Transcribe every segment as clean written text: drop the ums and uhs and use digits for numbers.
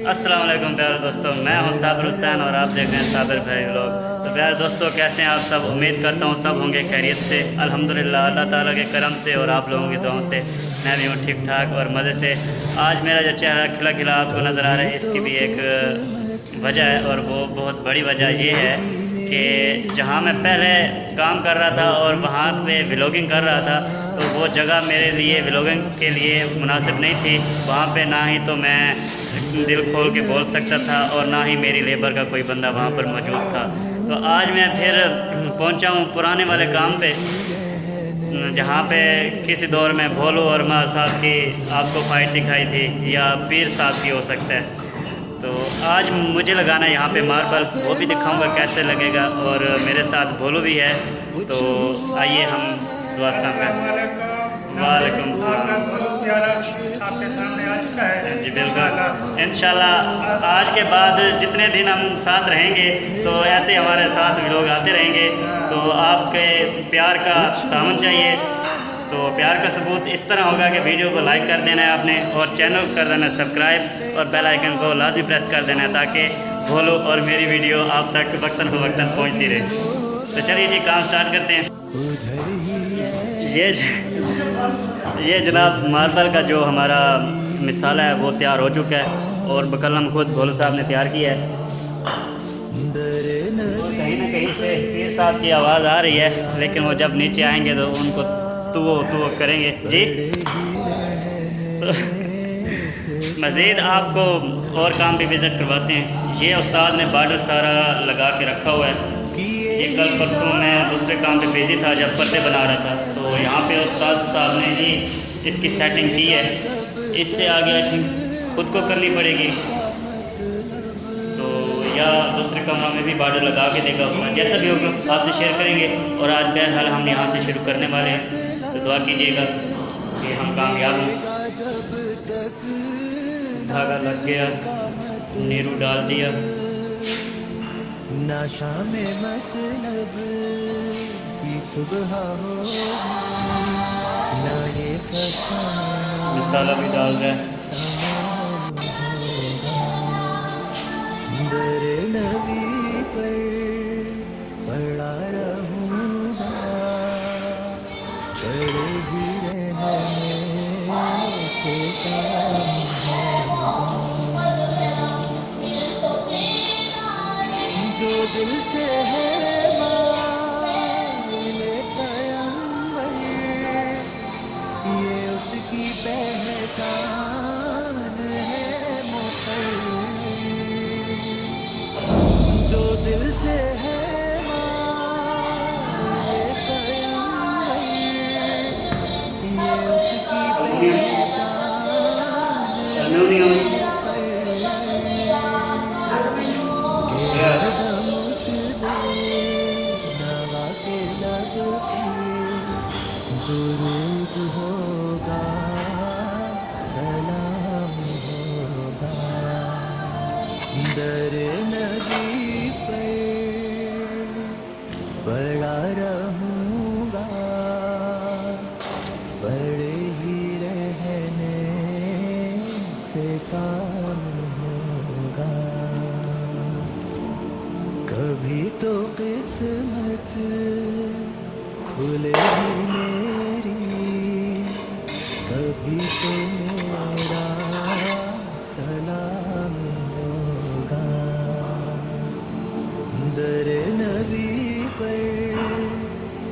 अस्सलाम वालेकुम प्यारे दोस्तों, मैं हूं साबिर हुसैन और आप देख रहे हैं साबिर भाई व्लॉग। तो प्यारे दोस्तों, कैसे हैं आप सब? उम्मीद करता हूं सब होंगे खैरियत से। अल्हम्दुलिल्लाह अल्लाह ताला के करम से और आप लोगों की दुआओं से मैं भी हूं ठीक ठाक और मज़े से। आज मेरा जो चेहरा खिला खिला आपको नज़र आ रहा है, इसकी भी एक वजह है और वो बहुत बड़ी वजह ये है कि जहाँ मैं पहले काम कर रहा था और वहाँ पे व्लॉगिंग कर रहा था, तो वो जगह मेरे लिए व्लॉगिंग के लिए मुनासिब नहीं थी। वहाँ पे ना ही तो मैं दिल खोल के बोल सकता था और ना ही मेरी लेबर का कोई बंदा वहाँ पर मौजूद था। तो आज मैं फिर पहुँचा हूँ पुराने वाले काम पे, जहाँ पे किसी दौर में भोलू और माँ साहब की आपको फ़ाइट दिखाई थी, या पीर साहब की हो सकता है। तो आज मुझे लगाना है यहाँ पे मार्बल, वो भी दिखाऊंगा कैसे लगेगा, और मेरे साथ भोलू भी है। तो आइए हम दुआ करें। वालेकुम सलाम। आपके सामने आ चुका है जी बिल्कुल, इंशाल्लाह आज के बाद जितने दिन हम साथ रहेंगे तो ऐसे हमारे साथ भी लोग आते रहेंगे। तो आपके प्यार का तामन चाहिए। तो प्यार का सबूत इस तरह होगा कि वीडियो को लाइक कर देना है आपने, और चैनल को कर देना सब्सक्राइब, और बेल आइकन को लाजमी प्रेस कर देना है ताकि भोलू और मेरी वीडियो आप तक वक्तन फ़वक्तन पहुँचती रहे। तो चलिए जी, काम स्टार्ट करते हैं। ये जनाब मार्बल का जो हमारा मिसाला है वो तैयार हो चुका है, और बकलम खुद भोलू साहब ने तैयार किया है। कहीं ना कहीं से पीर साहब की आवाज़ आ रही है, लेकिन वो जब नीचे आएंगे तो उनको तो करेंगे जी। मज़ीद आपको और काम भी विज़िट करवाते हैं। ये उस्ताद ने बार्डर सारा लगा के रखा हुआ है। ये कल परसों मैं दूसरे काम पे बिजी था जब पर्दे बना रहा था, तो यहाँ पे उस्ताद साहब ने जी इसकी सेटिंग की है। इससे आगे आई थिंक खुद को करनी पड़ेगी, तो या दूसरे कमरा में भी बार्डर लगा के देगा उसमें, जैसा भी होगा आपसे शेयर करेंगे। और आज बहरहाल हम यहाँ से शुरू करने वाले हैं, तो दुआ कीजिएगा कि हम कामयाब हों। धागा लग गया, नीरू डाल दिया। नाशा में मतलब की सुबह हो, ना ये मसाला भी डाल रहा है। दर नबी पर पड़ा रहूँगा, पड़े ही रहने से काम जो दिल से है मांगने पैगंबर, ये उसकी पहचान है मुक़र्रर। जो दिल से है मांगने पैगंबर, ये उसकी पहचान दुरूद होगा, सलाम होगा, दर नबी पर बड़ा रहूँगा, बड़े ही रहने से काम होगा। कभी तो किस्मत खुलेगी मेरी, कभी तो मेरा सलाम होगा, दर नबी पर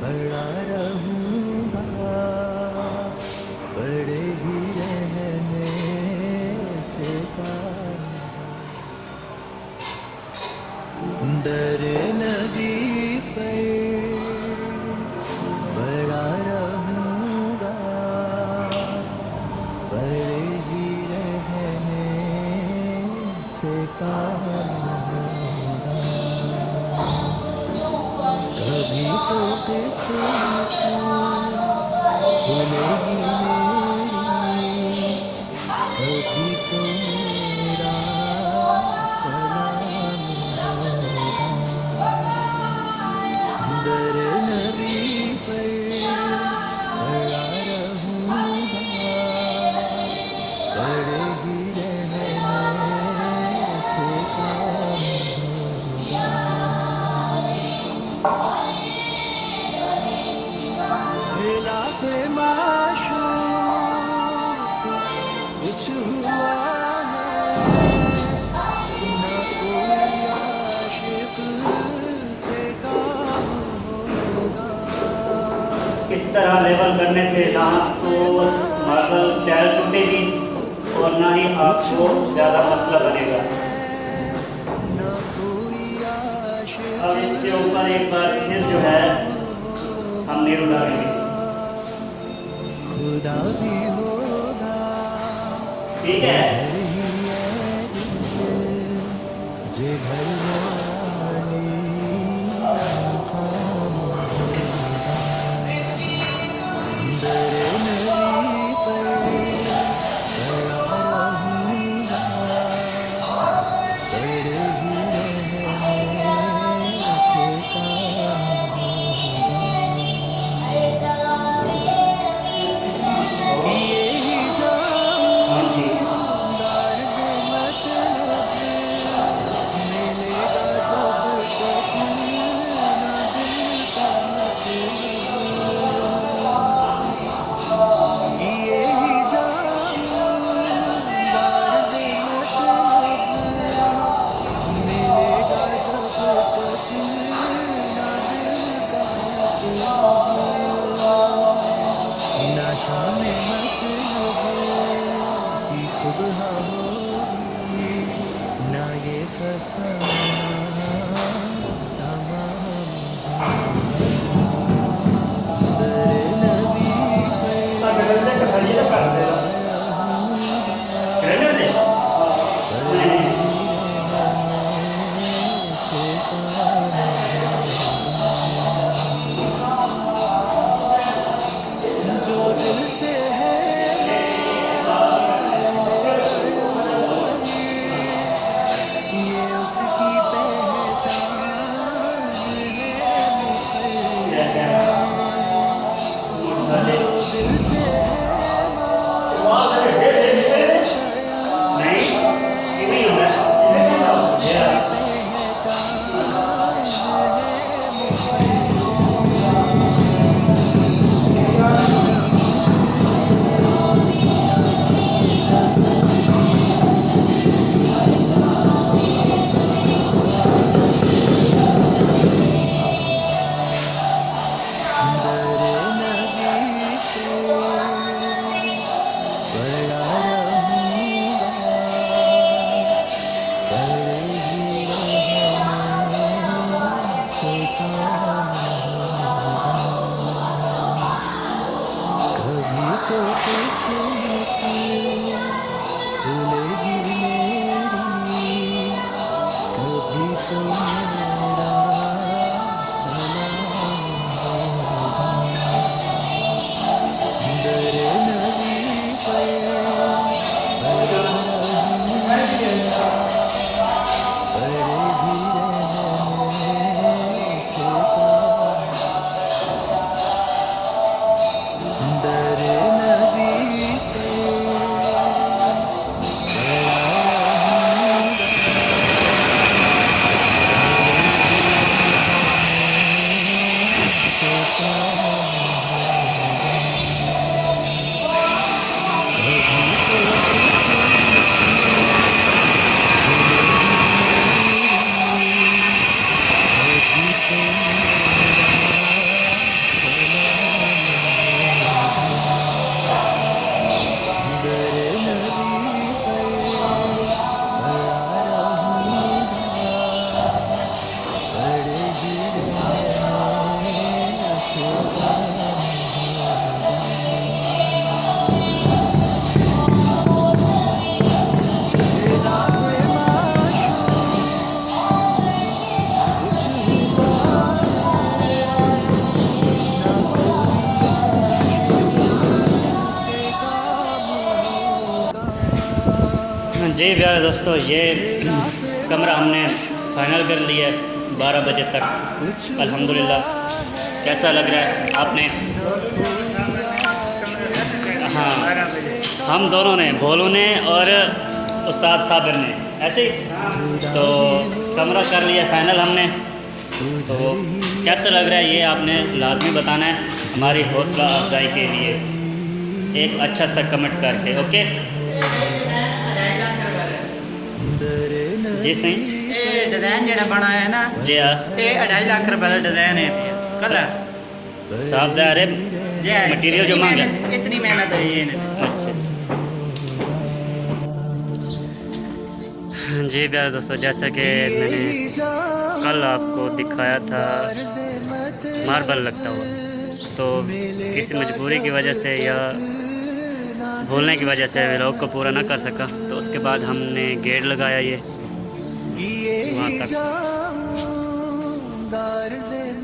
बड़ा रहूँगा, बड़े ही रहने से काम, दर नबी पर बड़ा रहूँगा, बड़े ही रहने से काम होगा। कभी तो किस्मत खुलेगी मेरी, कभी तो मेरा सलाम होगा, दर नबी पर खड़ा रहूँगा, तरह लेवल करने से ना तो मार्बल टाइल टूटेगी और ना ही आपको ज़्यादा मसला बनेगा। न कोई आशिक अब इसके ऊपर एक बार फिर जो है हम नीरू डालेंगे। खुदा भी होगा ठीक है, जे घर वाली दर नबी पर खड़ा रहूंगा, पर ही रहने से काम होगा। ये जाऊं हाँ जी, दर्द मतलब मिलेगा जब तक ना दिल का मतलब। ये जाऊं दर्द मतलब मिलेगा जब तक ना दिल का मतलब। नशा में मतलब की सुबह होगी, ना ये फसाना तमाम दर नबी पे आया हूँ, पर से काम जो दिल से है ये उसकी पहचान है। जो दिल से नहीं ये नहीं हो रहा दर नबी पे पड़ा रहूंगा, पर ही रहने से काम होगा। कभी तो किस्मत खुलेगी मेरी, कभी तो मेरा सलाम होगा। दर नबी पे खड़ा रहूंगा, पर ही रहने से काम। दर नबी पे खड़ा जी प्यारे दोस्तों, ये कमरा हमने फाइनल कर लिया है 12 बजे तक अल्हम्दुलिल्लाह। कैसा लग रहा है आपने? हाँ, हम दोनों ने, भोलू ने और उस्ताद साबिर ने, ऐसे ही तो कमरा कर लिया फाइनल हमने। तो कैसा लग रहा है ये आपने लाजमी बताना है हमारी हौसला अफजाई के लिए, एक अच्छा सा कमेंट करके। ओके जी सही। ਇਹ ਡਿਜ਼ਾਈਨ ਜਿਹੜਾ ਬਣਾਇਆ ਹੈ ਨਾ, जी हाँ ਇਹ 2.5 ਲੱਖ ਰੁਪਏ ਦਾ ਡਿਜ਼ਾਈਨ ਹੈ। ਕਲਰ साहब ज़ाहिर है मटेरियल जो मांगा इतनी मेहनत हुई है इन्हें। अच्छा जी प्यारे दोस्तों, जैसा कि मैंने कल आपको दिखाया था मार्बल लगता हुआ, तो किसी मजबूरी की वजह से या भूलने की वजह से व्लॉग को पूरा ना कर सका, तो उसके बाद हमने गेट लगाया ये वहाँ तक।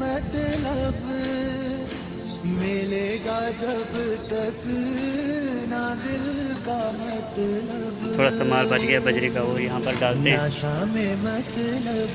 मतलब मिलेगा जब तक ना दिल का मतलब, थोड़ा सा माल बच गया बजरी का, वो यहाँ पर डालते हैं। नशा में मतलब